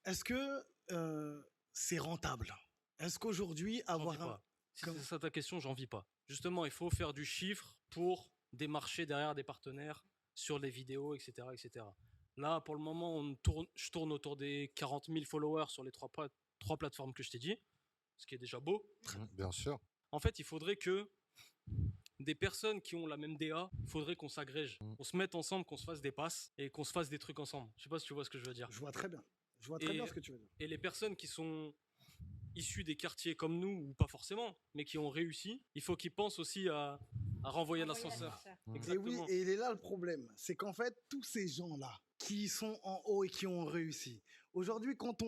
est-ce que c'est rentable? Est-ce qu'aujourd'hui, avoir un... Si c'est ça ta question, j'en vis pas. Justement, il faut faire du chiffre pour démarcher derrière des partenaires sur les vidéos, etc. etc. Là, pour le moment, je tourne autour des 40 000 followers sur les trois plateformes que je t'ai dit, ce qui est déjà beau. Bien sûr. En fait, il faudrait que des personnes qui ont la même DA, il faudrait qu'on s'agrège, qu'on se mette ensemble, qu'on se fasse des passes et qu'on se fasse des trucs ensemble. Je sais pas si tu vois ce que je veux dire. Je vois très bien. Je vois très bien ce que tu veux dire. Et les personnes qui sont issus des quartiers comme nous, ou pas forcément, mais qui ont réussi, il faut qu'ils pensent aussi à renvoyer l'ascenseur. Et oui, et il est là le problème. C'est qu'en fait, tous ces gens-là qui sont en haut et qui ont réussi, aujourd'hui, quand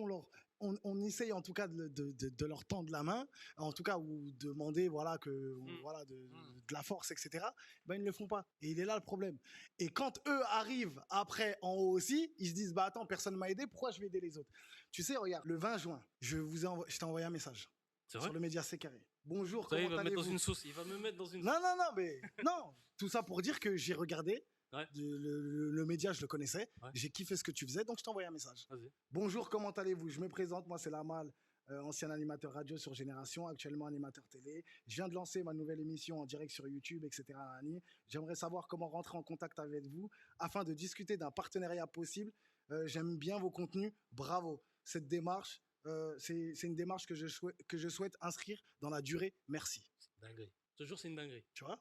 on essaye en tout cas de leur tendre la main, en tout cas, ou demander de la force, etc., ben, ils ne le font pas. Et il est là le problème. Et quand eux arrivent après en haut aussi, ils se disent, bah attends, personne ne m'a aidé, pourquoi je vais aider les autres? Tu sais, regarde, le 20 juin, je t'ai envoyé un message sur le média C carré. Bonjour, comment allez-vous? Il va me mettre dans une sauce. Il va me mettre dans une sauce. Non, mais non. Tout ça pour dire que j'ai regardé. Ouais. Le média, je le connaissais. Ouais. J'ai kiffé ce que tu faisais, donc je t'ai envoyé un message. Bonjour, comment allez-vous? Je me présente, moi c'est Lamal, ancien animateur radio sur Génération, actuellement animateur télé. Je viens de lancer ma nouvelle émission en direct sur YouTube, etc. J'aimerais savoir comment rentrer en contact avec vous afin de discuter d'un partenariat possible. J'aime bien vos contenus, bravo. Cette démarche, c'est une démarche que je souhaite inscrire dans la durée. Merci. Dinguerie. Ce jour, c'est une dinguerie. Tu vois,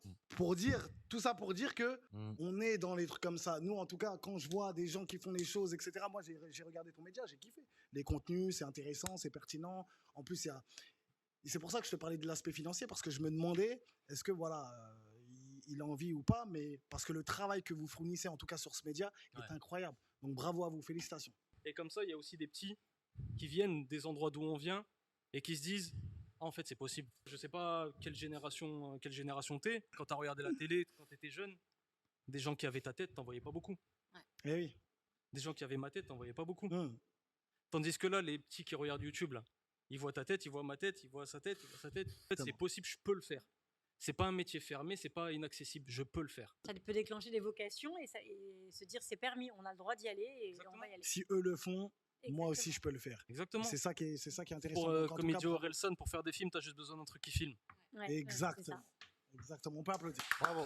tout ça pour dire que on est dans les trucs comme ça. Nous, en tout cas, quand je vois des gens qui font les choses, etc., moi, j'ai regardé ton média, j'ai kiffé. Les contenus, c'est intéressant, c'est pertinent. En plus, c'est pour ça que je te parlais de l'aspect financier, parce que je me demandais, est-ce que, il a envie ou pas, mais parce que le travail que vous fournissez, en tout cas sur ce média, est incroyable. Donc, bravo à vous, félicitations. Et comme ça, il y a aussi des petits qui viennent des endroits d'où on vient et qui se disent... Ah, en fait, c'est possible. Je sais pas quelle génération t'es. Quand t'as regardé la télé, quand t'étais jeune, des gens qui avaient ta tête, t'en voyais pas beaucoup. Ouais. Eh oui. Des gens qui avaient ma tête, t'en voyais pas beaucoup. Tandis que là, les petits qui regardent YouTube, là, ils voient ta tête, ils voient ma tête, ils voient sa tête, ils voient sa tête. En fait, c'est possible, je peux le faire. C'est pas un métier fermé, c'est pas inaccessible, je peux le faire. Ça peut déclencher des vocations et se dire c'est permis, on a le droit d'y aller et on va y aller. Si eux le font, moi aussi je peux le faire. Exactement. C'est ça qui est intéressant. Comme il dit Orelsan, pour faire des films, t'as juste besoin d'un truc qui filme. Ouais, exactement. Exactement. On peut applaudir. Bravo.